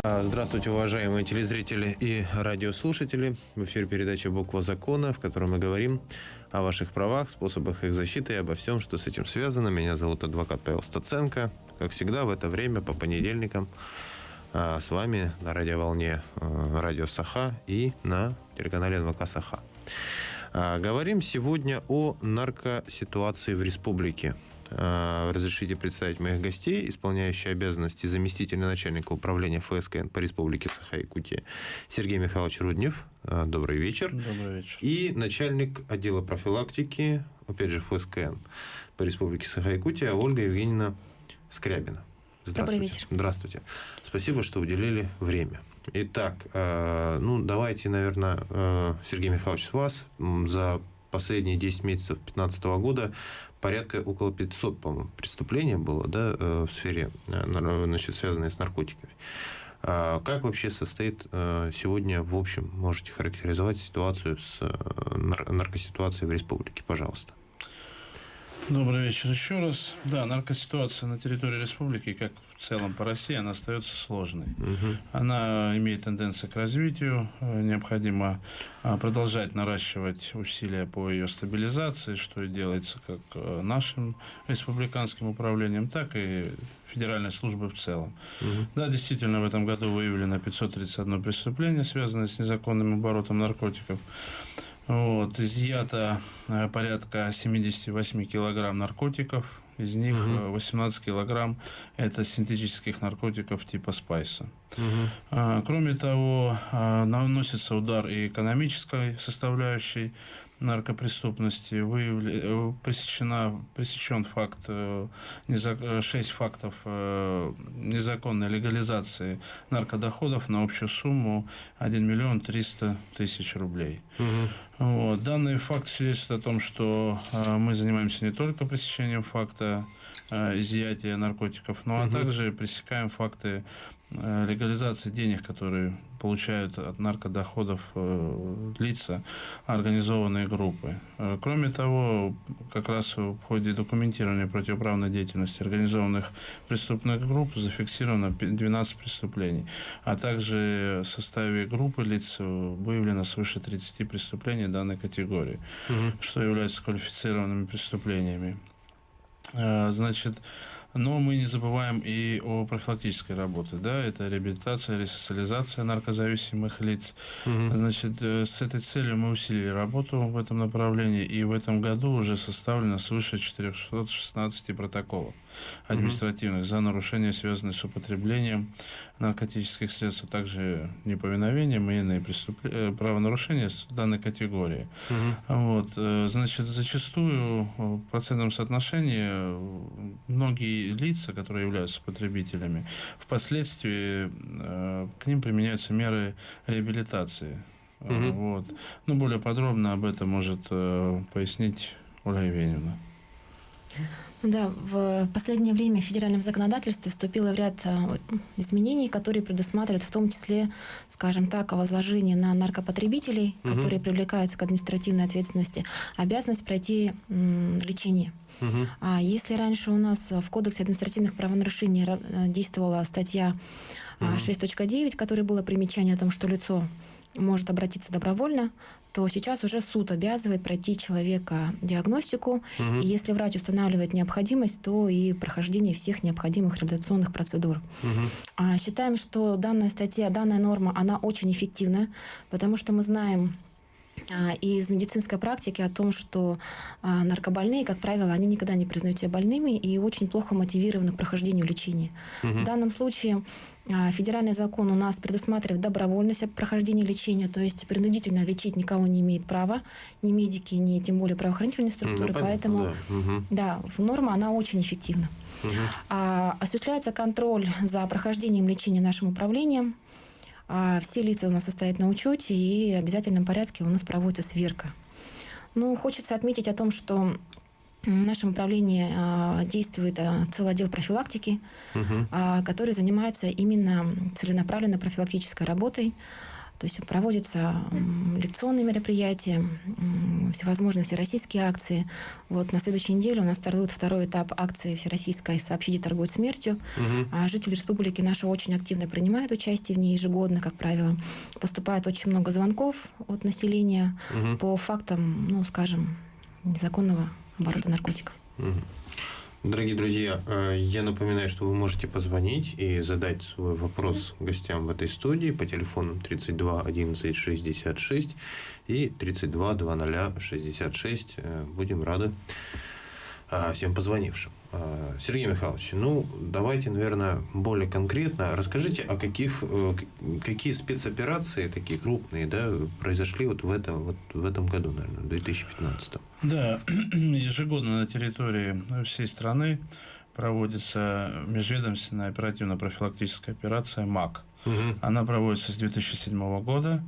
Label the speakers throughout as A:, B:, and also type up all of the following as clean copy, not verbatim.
A: Здравствуйте, уважаемые телезрители и радиослушатели. В эфире передача «Буква закона», в которой мы говорим о ваших правах, способах их защиты и обо всем, что с этим связано. Меня зовут адвокат Павел Стаценко. Как всегда, в это время, по понедельникам, с вами на радиоволне радио Саха и на телеканале НВК Саха. Говорим сегодня о наркоситуации в республике. Разрешите представить моих гостей: исполняющий обязанности заместителя начальника управления ФСКН по республике Саха-Якутия Сергей Михайлович Руднев. Добрый вечер.
B: Добрый вечер.
A: И начальник отдела профилактики, опять же, ФСКН по республике Саха-Якутия Ольга Евгеньевна Скрябина. Здравствуйте.
C: Добрый вечер.
A: Здравствуйте. Спасибо, что уделили время. Итак, давайте, наверное, Сергей Михайлович, с вас. За последние 10 месяцев 2015 года порядка около 500, по-моему, преступлений было, да, в сфере, связанные с наркотиками. Как вообще состоит сегодня, в общем, можете характеризовать ситуацию с наркоситуацией в республике, пожалуйста?
B: Добрый вечер еще раз. Да, наркоситуация на территории республики, как в целом по России, она остается сложной.
A: Угу.
B: Она имеет тенденции к развитию. Необходимо продолжать наращивать усилия по ее стабилизации, что и делается как нашим республиканским управлением, так и Федеральной службы в целом. Угу. Да, действительно, в этом году выявлено 531 преступление, связанное с незаконным оборотом наркотиков. Изъято порядка 78 килограмм наркотиков, из них 18 килограмм – это синтетических наркотиков типа спайса. Кроме того, наносится удар и экономической составляющей наркопреступности. Пресечен факт, 6 фактов незаконной легализации наркодоходов на общую сумму 1 миллион 300 тысяч рублей. Данный факт свидетельствует о том, что мы занимаемся не только пресечением факта изъятия наркотиков, но также пресекаем факты легализации денег, которые получают от наркодоходов лица, организованные группы. Кроме того, как раз в ходе документирования противоправной деятельности организованных преступных групп зафиксировано 12 преступлений, а также в составе группы лиц выявлено свыше 30 преступлений данной категории, что является квалифицированными преступлениями. Но мы не забываем и о профилактической работе. Да? Это реабилитация, ресоциализация наркозависимых лиц. С этой целью мы усилили работу в этом направлении, и в этом году уже составлено свыше 416 протоколов административных за нарушения, связанные с употреблением наркотических средств, а также неповиновением и иные правонарушения данной категории. Зачастую в процентном соотношении многие лица, которые являются потребителями, впоследствии к ним применяются меры реабилитации. Более подробно об этом может пояснить Ольга Евгеньевна.
C: Да, в последнее время в федеральном законодательстве вступило в ряд изменений, которые предусматривают в том числе, скажем так, возложение на наркопотребителей, которые привлекаются к административной ответственности, обязанность пройти лечение. Если раньше у нас в Кодексе административных правонарушений действовала статья 6.9, которая было примечание о том, что лицо может обратиться добровольно, то сейчас уже суд обязывает пройти человека диагностику, и если врач устанавливает необходимость, то и прохождение всех необходимых реабилитационных процедур. Считаем, что данная статья, данная норма, она очень эффективна, потому что мы знаем из медицинской практики о том, что наркобольные, как правило, они никогда не признают себя больными и очень плохо мотивированы к прохождению лечения. В данном случае федеральный закон у нас предусматривает добровольность прохождения лечения, то есть принудительно лечить никого не имеет права, ни медики, ни тем более правоохранительные структуры, поэтому норма, она очень эффективна. Осуществляется контроль за прохождением лечения нашим управлением. Все лица у нас состоят на учете, и в обязательном порядке у нас проводится сверка. Хочется отметить о том, что в нашем управлении действует целый отдел профилактики, который занимается именно целенаправленной профилактической работой. То есть проводятся лекционные мероприятия, всевозможные всероссийские акции. Вот на следующей неделе у нас стартует второй этап акции всероссийской «Сообщите, торгуют смертью». Жители республики наши очень активно принимают участие в ней ежегодно, как правило. Поступает очень много звонков от населения по фактам, ну, скажем, незаконного оборота наркотиков.
A: Дорогие друзья, я напоминаю, что вы можете позвонить и задать свой вопрос гостям в этой студии по телефонам 32 11 66 и 32 00 66. Будем рады всем позвонившим. Сергей Михайлович, ну, давайте, наверное, более конкретно. Расскажите, какие спецоперации, такие крупные, да, произошли вот в этом году, наверное, в 2015.
B: Да, ежегодно на территории всей страны проводится межведомственная оперативно-профилактическая операция МАК. Она проводится с 2007 года.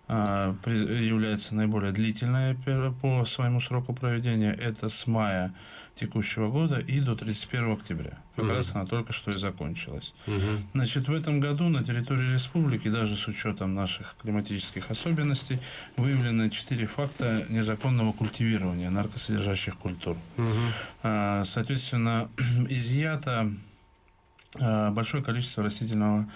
B: Является наиболее длительной по своему сроку проведения. Это с мая текущего года и до 31 октября. Как раз она только что и закончилась. Значит, в этом году на территории республики, даже с учетом наших климатических особенностей, выявлено 4 факта незаконного культивирования наркосодержащих культур. Соответственно, изъято большое количество растительного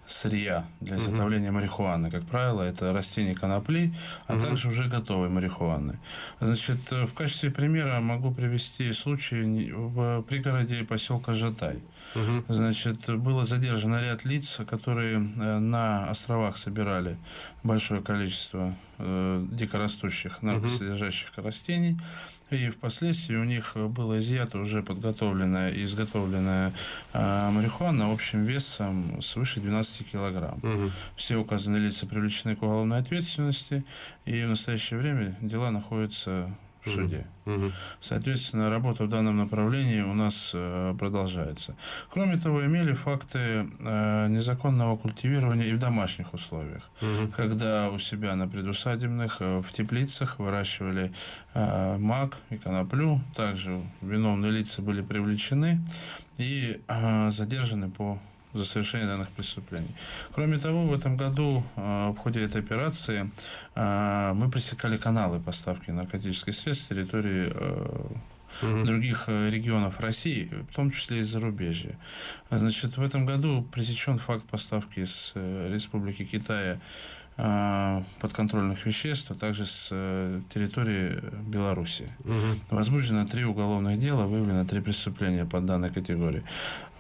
B: сырья для изготовления марихуаны. Как правило, это растения конопли, а также уже готовой марихуаны. Значит, в качестве примера могу привести случай в пригороде поселка Жатай. Значит, было задержано ряд лиц, которые на островах собирали большое количество дикорастущих наркосодержащих растений. И впоследствии у них было изъято уже подготовленная и изготовленная марихуана общим весом свыше 12 килограмм. Все указанные лица привлечены к уголовной ответственности, и в настоящее время дела находятся в суде. Соответственно, работа в данном направлении у нас продолжается. Кроме того, имели факты незаконного культивирования и в домашних условиях, когда у себя на предусадебных в теплицах выращивали мак и коноплю. Также виновные лица были привлечены и задержаны за совершение данных преступлений. Кроме того, в этом году в ходе этой операции мы пресекали каналы поставки наркотических средств с территории других регионов России, в том числе и зарубежья. Значит, в этом году пресечен факт поставки с Республики Китая подконтрольных веществ, а также с территории Беларуси. Возбуждено 3 уголовных дела, выявлено 3 преступления по данной категории.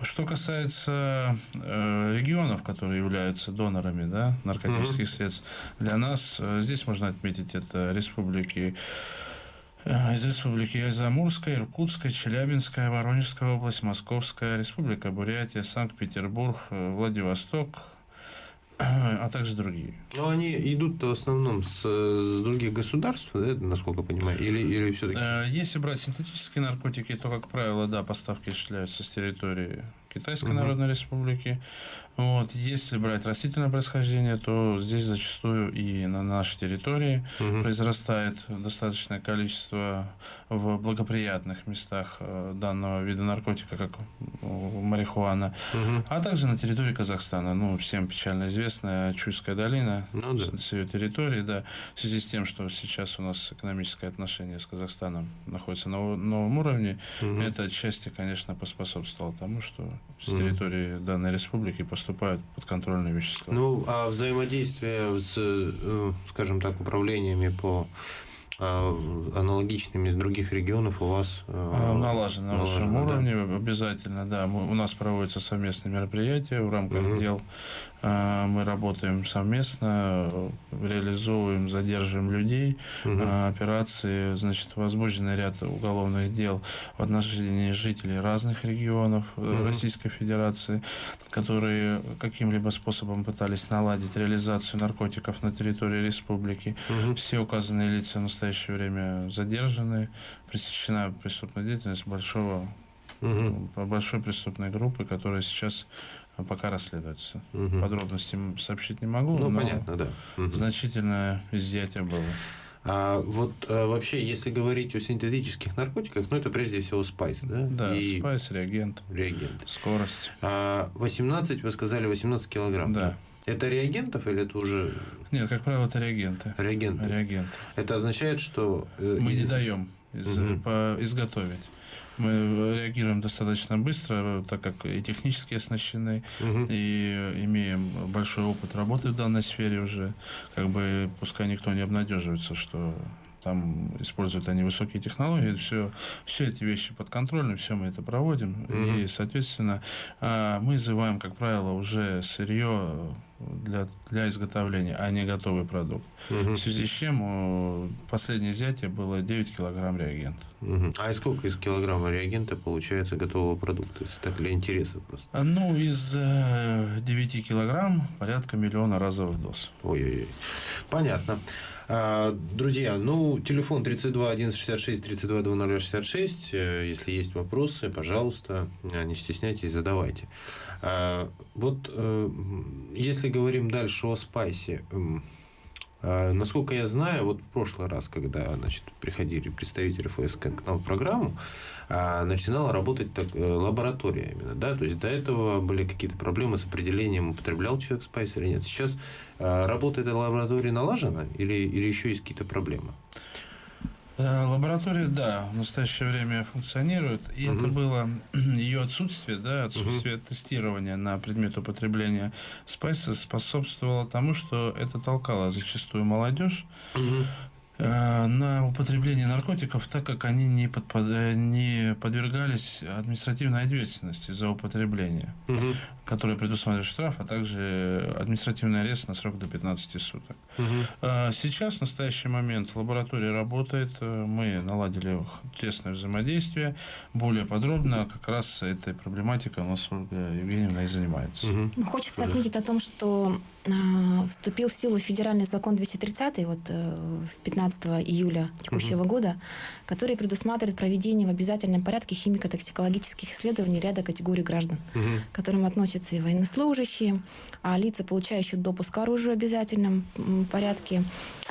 B: Что касается регионов, которые являются донорами, да, наркотических средств для нас, здесь можно отметить это республики из республики Амурская, Иркутская, Челябинская, Воронежская область, Московская, Республика Бурятия, Санкт-Петербург, Владивосток, а также другие.
A: Но они идут в основном с других государств, да, насколько я понимаю, или все-таки?
B: Если брать синтетические наркотики, то, как правило, да, поставки осуществляются с территории Китайской Народной Республики. Вот. Если брать растительное происхождение, то здесь зачастую и на нашей территории произрастает достаточное количество в благоприятных местах данного вида наркотика, как марихуана, а также на территории Казахстана. Ну, всем печально известная Чуйская долина, с ее территории, да, в связи с тем, что сейчас у нас экономическое отношение с Казахстаном находится на новом уровне, это отчасти, конечно, поспособствовало тому, что с территории данной республики поступают подконтрольные вещества.
A: Ну, а взаимодействие с, скажем так, управлениями по аналогичными из других регионов у вас
B: налажено на высшем уровне,
A: да?
B: Обязательно, да. У нас проводятся совместные мероприятия в рамках дел. Мы работаем совместно, реализовываем, задерживаем людей, операции, значит, возбужден ряд уголовных дел в отношении жителей разных регионов Российской Федерации, которые каким-либо способом пытались наладить реализацию наркотиков на территории республики. Все указанные лица в настоящее время задержаны, пресечена преступная деятельность большой преступной группы, которая сейчас пока расследуется. Подробности сообщить не могу, но
A: понятно, да.
B: значительное изъятие было.
A: А вот вообще, если говорить о синтетических наркотиках, ну, это прежде всего спайс, да?
B: Да, спайс, реагент. Скорость.
A: 18, вы сказали, 18 килограмм.
B: Да.
A: Это реагентов или это уже...
B: Нет, как правило, это реагенты.
A: Реагенты. Это означает, что...
B: Мы не даем изготовить. Мы реагируем достаточно быстро, так как и технически оснащены, и имеем большой опыт работы в данной сфере уже. Как бы пускай никто не обнадеживается, что там используют они высокие технологии, все эти вещи под контролем, все мы это проводим. И, соответственно, мы изымаем, как правило, уже сырье для изготовления, а не готовый продукт. В связи с чем последнее изъятие было 9 килограмм реагента.
A: А сколько из килограмма реагента получается готового продукта? Если так для интереса просто.
B: Ну, из 9 килограмм порядка 1 миллиона разовых доз.
A: Ой-ой-ой. Понятно. Друзья, ну, телефон 32 1166 32 0066. Если есть вопросы, пожалуйста, не стесняйтесь, задавайте. Вот если говорим дальше о спайсе, насколько я знаю, вот в прошлый раз, когда, значит, приходили представители ФСК к нам в программу, начинала работать лаборатория именно, да, то есть до этого были какие-то проблемы с определением, употреблял человек спайс или нет. Сейчас работа этой лаборатории налажена или еще есть какие-то проблемы?
B: Лаборатория, да, в настоящее время функционирует. И это было ее отсутствие, да, отсутствие тестирования на предмет употребления спайса способствовало тому, что это толкало зачастую молодежь на употребление наркотиков, так как они не подвергались административной ответственности за употребление, которая предусматривает штраф, а также административный арест на срок до 15 суток. Сейчас, в настоящий момент, лаборатория работает, мы наладили тесное взаимодействие. Более подробно как раз этой проблематикой у нас Ольга Евгеньевна и занимается.
C: Хочется отметить о том, что вступил в силу федеральный закон 230 вот 15 июля текущего года, который предусматривает проведение в обязательном порядке химико-токсикологических исследований ряда категорий граждан, к которым относятся и военнослужащие, лица, получающие допуск к оружию в обязательном порядке,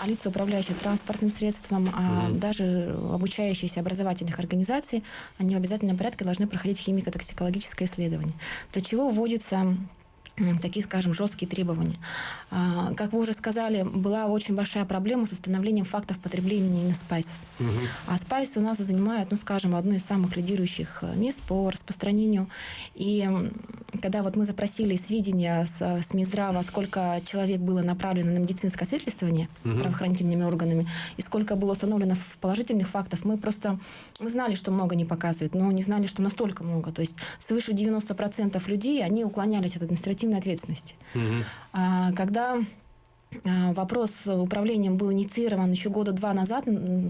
C: лица, управляющие транспортным средством, даже обучающиеся образовательных организаций, они в обязательном порядке должны проходить химико-токсикологическое исследование. Для чего вводится такие, скажем, жесткие требования. Как вы уже сказали, была очень большая проблема с установлением фактов потребления именно спайсов. А спайсы у нас занимают, ну, скажем, одно из самых лидирующих мест по распространению. И когда вот мы запросили сведения с Минздрава, сколько человек было направлено на медицинское освидетельствование правоохранительными органами, и сколько было установлено положительных фактов, мы знали, что много не показывает, но не знали, что настолько много. То есть свыше 90% людей, они уклонялись от административной ответственности. Когда вопрос управлением был инициирован еще года 2 назад,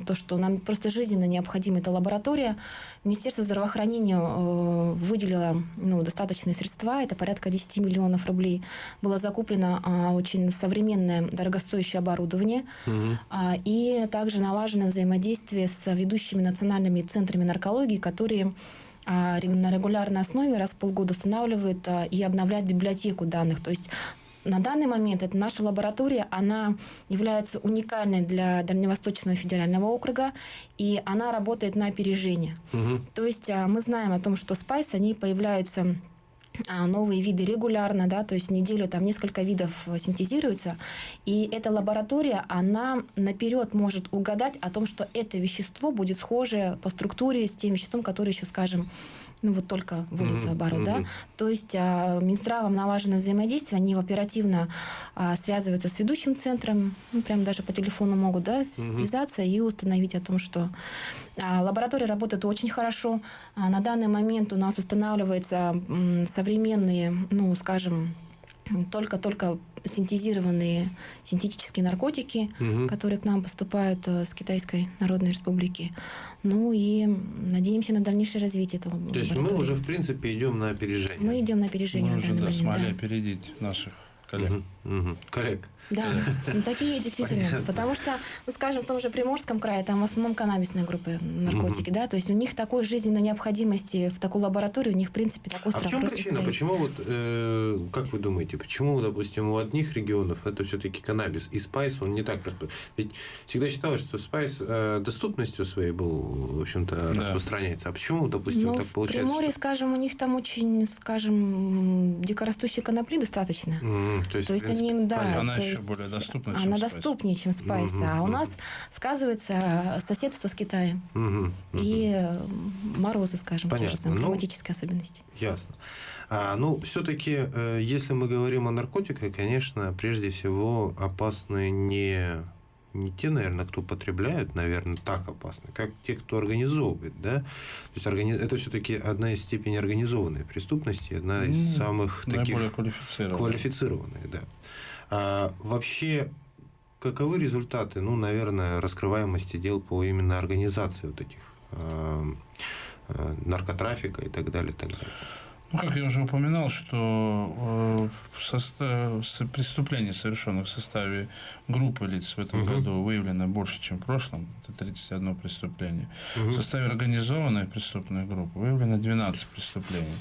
C: то, что нам просто жизненно необходима эта лаборатория, Министерство здравоохранения выделило достаточные средства, это порядка 10 миллионов рублей. Было закуплено очень современное, дорогостоящее оборудование, и также налажено взаимодействие с ведущими национальными центрами наркологии, которые на регулярной основе раз в полгода устанавливают и обновляют библиотеку данных. То есть на данный момент эта наша лаборатория, она является уникальной для Дальневосточного федерального округа, и она работает на опережение. То есть мы знаем о том, что спайс, они появляются новые виды регулярно, да, то есть в неделю там несколько видов синтезируются, и эта лаборатория, она наперед может угадать о том, что это вещество будет схоже по структуре с тем веществом, которое еще, скажем, только вводится в оборот, да. То есть Минздравом налажено взаимодействие, они оперативно связываются с ведущим центром, прям даже по телефону могут, да, связаться и установить о том, что лаборатория работает очень хорошо. На данный момент у нас устанавливаются современные, скажем, только синтезированные синтетические наркотики, которые к нам поступают с Китайской Народной Республики. Ну и надеемся на дальнейшее развитие этого лаборатории.
A: То есть мы уже, в принципе, идем на опережение.
C: Мы идем на опережение
B: мы
C: на данный момент.
B: Мы уже смогли опередить наших коллег.
A: Коллег.
C: Да, ну, такие действительно.
A: Понятно.
C: Потому что, ну, скажем, в том же Приморском крае, там в основном каннабисные группы наркотики, да, то есть у них такой жизненной необходимости в такой лаборатории, у них, в принципе, так остро
A: А в чем
C: просто
A: причина?
C: стоит.
A: Почему вот, как вы думаете, почему, допустим, у одних регионов это все-таки каннабис, и спайс, он не так распространен? Ведь всегда считалось, что спайс доступностью своей был, в общем-то, распространяется. А почему, допустим, так
C: в
A: получается?
C: Приморье, скажем, у них там очень, скажем, дикорастущей конопли достаточно.
A: То есть, в
C: они,
A: принципе,
C: да,
A: понятно.
B: Она
C: то
B: еще
C: есть
B: более доступна, чем
C: она
B: спайс.
C: доступнее, чем спайс. А у нас сказывается соседство с Китаем и морозы, скажем, те же
A: Понятно.
C: самые климатические особенности.
A: Ясно. Ну, все-таки, если мы говорим о наркотиках, конечно, прежде всего опасны не те, наверное, кто потребляют, наверное, так опасны, как те, кто организовывает, да? То есть это все-таки одна из степеней организованной преступности, одна из самых таких квалифицированных, да. Вообще, каковы результаты, ну, наверное, раскрываемости дел по именно организации вот этих наркотрафика и так далее, и так далее?
B: Ну, как я уже упоминал, что преступлений, совершенных в составе группы лиц в этом году, выявлено больше, чем в прошлом. Это 31 преступление. В составе организованной преступной группы выявлено 12 преступлений.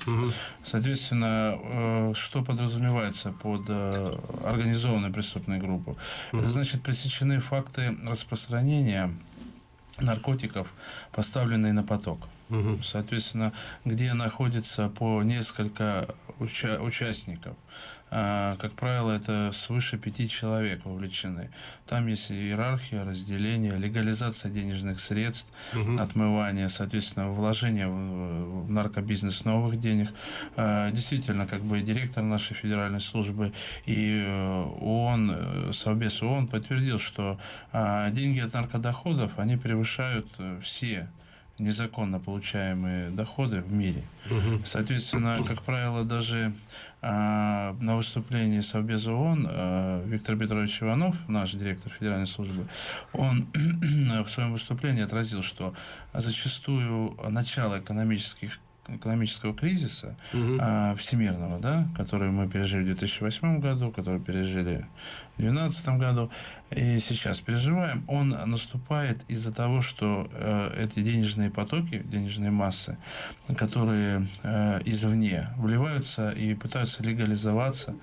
B: Соответственно, что подразумевается под организованной преступной группой? Это значит, пресечены факты распространения наркотиков, поставленные на поток. Соответственно, где находится по несколько участников. Как правило, это свыше 5 человек вовлечены. Там есть иерархия, разделение, легализация денежных средств, отмывание, соответственно, вложение в наркобизнес новых денег. Действительно, как бы директор нашей федеральной службы и ООН, Совбез ООН подтвердил, что деньги от наркодоходов, они превышают все незаконно получаемые доходы в мире. Соответственно, как правило, даже на выступлении Совбеза ООН Виктор Петрович Иванов, наш директор федеральной службы, он в своем выступлении отразил, что зачастую начало экономического кризиса всемирного, да, который мы пережили в 2008 году, который пережили в 2012 году и сейчас переживаем, он наступает из-за того, что эти денежные потоки, денежные массы, которые извне вливаются и пытаются легализоваться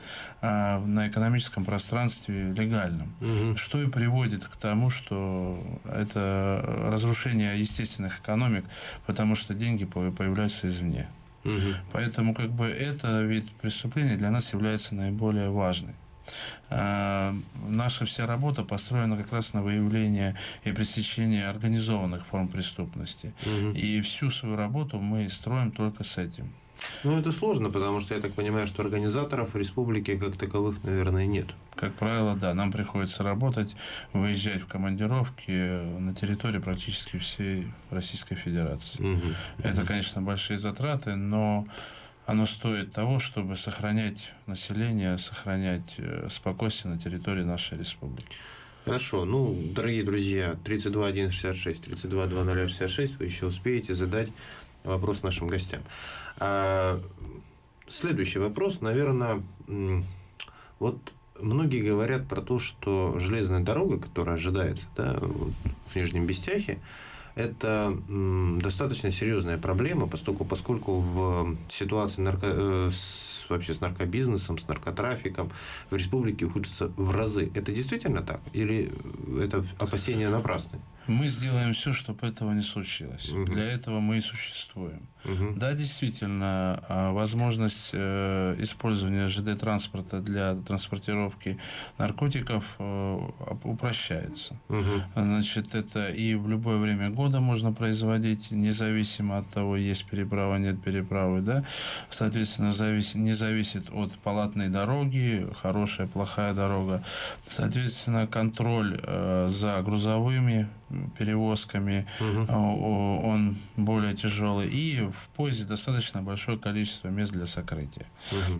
B: на экономическом пространстве легальном, что и приводит к тому, что это разрушение естественных экономик, потому что деньги появляются извне. Поэтому как бы это вид преступления для нас является наиболее важной. Наша вся работа построена как раз на выявление и пресечение организованных форм преступности. И всю свою работу мы строим только с этим.
A: Ну, это сложно, потому что я так понимаю, что организаторов в республике как таковых, наверное, нет.
B: Как правило, да. Нам приходится работать, выезжать в командировки на территории практически всей Российской Федерации. Это, конечно, большие затраты, но оно стоит того, чтобы сохранять население, сохранять спокойствие на территории нашей республики.
A: Хорошо. Ну, дорогие друзья, 32 1166, 32 2066 вы еще успеете задать вопрос нашим гостям. Следующий вопрос, наверное, вот многие говорят про то, что железная дорога, которая ожидается, да, в Нижнем Бестяхе, это достаточно серьезная проблема, поскольку в ситуации вообще с наркобизнесом, с наркотрафиком в республике ухудшится в разы. Это действительно так? Или это опасения напрасные?
B: Мы сделаем все, чтобы этого не случилось. Для этого мы и существуем. Да, действительно, возможность использования ЖД-транспорта для транспортировки наркотиков упрощается. Значит, это и в любое время года можно производить, независимо от того, есть переправа, нет переправы. Да? Соответственно, не зависит от палатной дороги, хорошая, плохая дорога. Соответственно, контроль за грузовыми перевозками, он более тяжелый. И в поезде достаточно большое количество мест для сокрытия.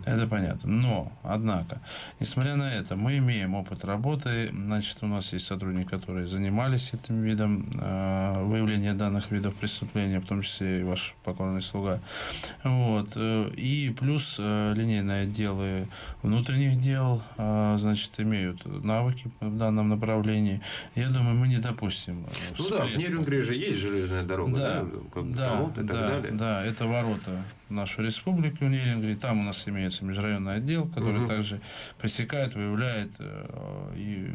B: Это понятно. Но, однако, несмотря на это, мы имеем опыт работы. Значит, у нас есть сотрудники, которые занимались этим видом выявления данных видов преступления, в том числе и ваш покорный слуга. Вот. И плюс линейные отделы внутренних дел, значит, имеют навыки в данном направлении. Я думаю, мы не допустим всплеска.
A: В Нерюнгри же есть железная дорога, да? Талот и так далее.
B: Да, это ворота в нашу республику, в Нерюнгри. Там у нас имеется межрайонный отдел, который также пресекает, выявляет и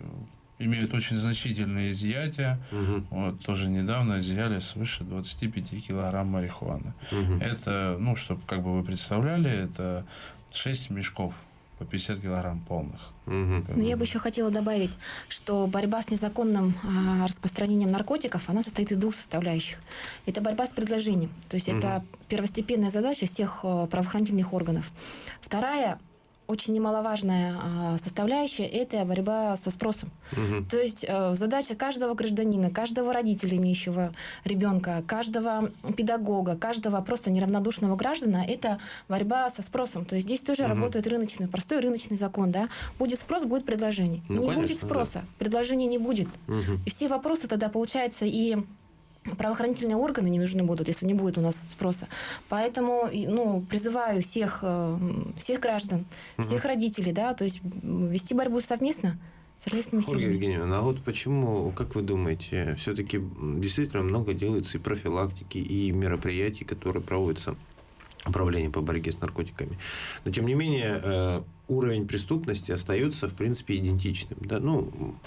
B: имеют очень значительные изъятия. Вот, тоже недавно изъяли свыше 25 килограмм марихуаны. Это, чтобы как бы вы представляли, это 6 мешков по 50 килограмм полных.
C: Но я бы еще хотела добавить, что борьба с незаконным распространением наркотиков, она состоит из двух составляющих. Это борьба с предложением. То есть это первостепенная задача всех правоохранительных органов. Вторая, очень немаловажная составляющая – это борьба со спросом. То есть задача каждого гражданина, каждого родителя, имеющего ребенка, каждого педагога, каждого просто неравнодушного гражданина – это борьба со спросом. То есть здесь тоже работает простой рыночный закон. Да? Будет спрос, будет предложение. Не конечно, будет спроса, предложения не будет. И все вопросы тогда, получается, и правоохранительные органы не нужны будут, если не будет у нас спроса. Поэтому призываю всех граждан, всех родителей, да, то есть вести борьбу совместными силами.
A: Ольга Евгеньевна, а вот почему, как вы думаете, все-таки действительно много делается и профилактики, и мероприятий, которые проводятся управлением по борьбе с наркотиками. Но, тем не менее, уровень преступности остается, в принципе, идентичным. Да?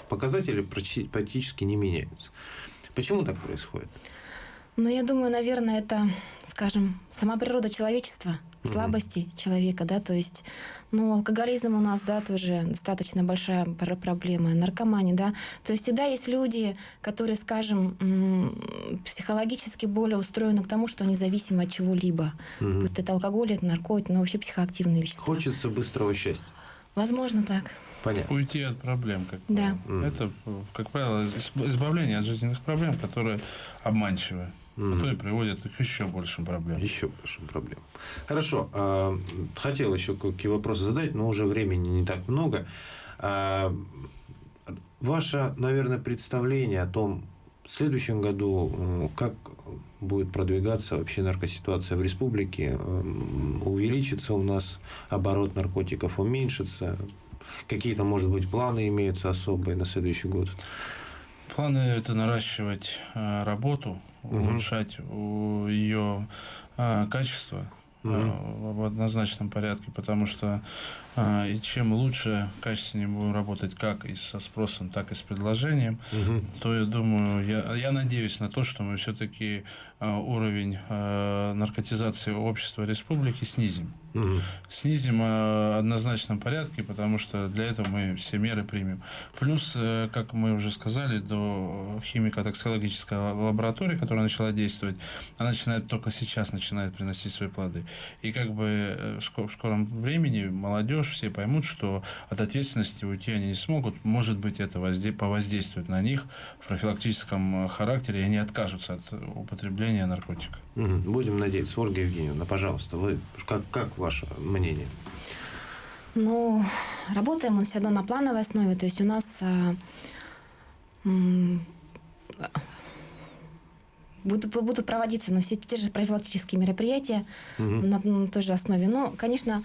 A: Показатели практически не меняются. Почему так происходит?
C: Я думаю, наверное, это, скажем, сама природа человечества, слабости человека, да, то есть, алкоголизм у нас, да, тоже достаточно большая проблема, наркомания, да, то есть всегда есть люди, которые, скажем, психологически более устроены к тому, что они зависимы от чего-либо, будь это алкоголь, это наркотики, вообще психоактивные вещества.
A: Хочется быстрого счастья.
C: Возможно, так.
A: Понятно.
B: Уйти от проблем, как правило. Да. Это, как правило, избавление от жизненных проблем, которые обманчивы, которые приводят к еще большим проблемам.
A: Еще большим проблемам. Хорошо. Хотел еще какие вопросы задать, но уже времени не так много. Ваше, наверное, представление о том, в следующем году, как будет продвигаться вообще наркоситуация в республике, увеличится у нас оборот наркотиков, уменьшится? Какие-то, может быть, планы имеются особые на следующий год?
B: Планы – это наращивать работу, улучшать ее качество в однозначном порядке, потому что и чем лучше, качественнее будем работать как и со спросом, так и с предложением, то я думаю, я надеюсь на то, что мы все-таки уровень наркотизации общества республики снизим. Снизим в однозначном порядке, потому что для этого мы все меры примем. Плюс, как мы уже сказали, до химико-токсикологической лаборатории, которая начала действовать, она только сейчас начинает приносить свои плоды. И как бы в скором времени молодежь все поймут, что от ответственности уйти они не смогут. Может быть, это повоздействует на них в профилактическом характере, и они откажутся от употребления наркотиков.
A: Будем надеяться. Ольга Евгеньевна, пожалуйста, вы как ваше мнение?
C: Работаем мы всегда на плановой основе. То есть у нас будут проводиться все те же профилактические мероприятия на той же основе. Но, конечно,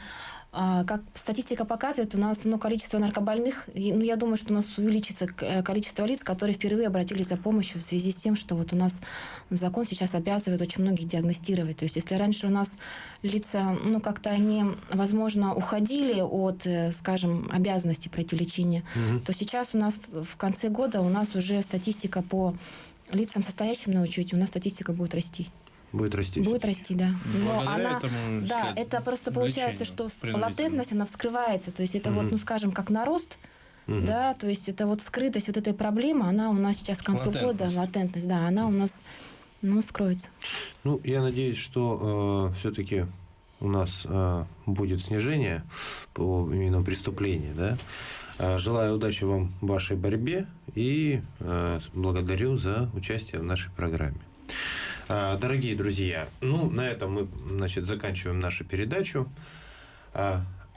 C: как статистика показывает, у нас количество наркобольных, я думаю, что у нас увеличится количество лиц, которые впервые обратились за помощью в связи с тем, что вот у нас закон сейчас обязывает очень многих диагностировать. То есть если раньше у нас лица, как-то они, возможно, уходили от, скажем, обязанности пройти лечение, то сейчас у нас в конце года у нас уже статистика по лицам, состоящим на учете, у нас статистика будет расти.
A: Будет расти.
C: Будет расти, да. Но
B: она,
C: да, это просто получается, что латентность, она вскрывается. То есть это скажем, как нарост, да, то есть это скрытость этой проблемы, она у нас сейчас к концу года, латентность, да, она у нас скроется.
A: Я надеюсь, что все-таки у нас будет снижение по именно преступлению, да. Желаю удачи вам в вашей борьбе и благодарю за участие в нашей программе. Дорогие друзья, на этом мы, заканчиваем нашу передачу.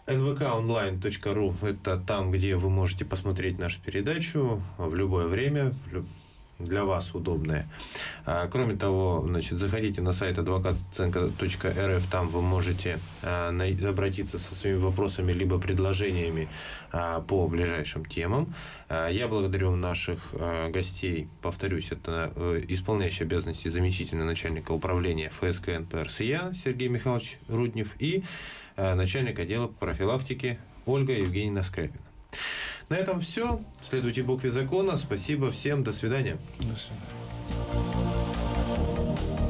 A: nvkonline.ru – это там, где вы можете посмотреть нашу передачу в любое время, для вас удобное. Кроме того, заходите на сайт advokatsenko.rf, там вы можете обратиться со своими вопросами либо предложениями по ближайшим темам. Я благодарю наших гостей, повторюсь, это исполняющий обязанности заместителя начальника управления ФСК НП РСЯ Сергей Михайлович Руднев и начальник отдела профилактики Ольга Евгеньевна Скряпина. На этом все. Следуйте букве закона. Спасибо всем. До свидания.
B: До свидания.